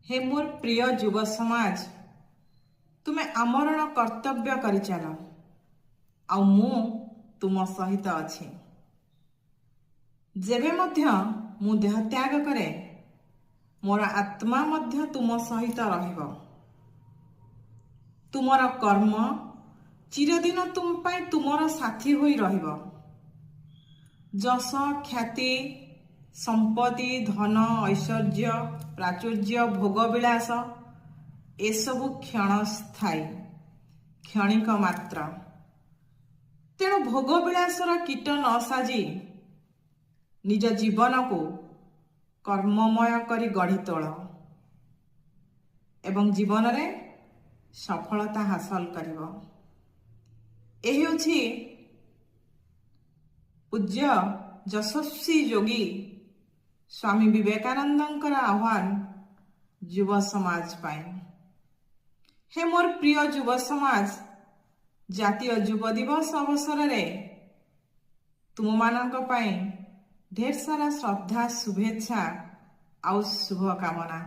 हे मोर प्रिय युव समाज, तुम्हें आमरण कर्तव्य कर चल आ मु तुम सहित अच्छी। जेबे मध्य मु देह त्याग करे मोर आत्मा मध्य तुम सहित रहिब। तुमर कर्म चिरदिन तुम पाई तुमर साथी होई रहिब। जश ख्याति संपत्ति धन ऐश्वर्य प्राचुर्य भोगविलास एसबु क्षणस्थायी क्षणिक मात्र। तेणु भोगविलासर कीट न साजी निज जीवन को कर्ममय करी गढ़ी तोल एवं जीवन रे सफलता हासिल करिब। एही होछि पूज्य यशस्वी योगी स्वामी विवेकानंदंकर आह्वान युव समाज पाई। हे मोर प्रिय युव समाज, जातीय युव दिवस अवसर रे तुम मानक पाई ढेर सारा श्रद्धा शुभेच्छा आउ शुभ कामना।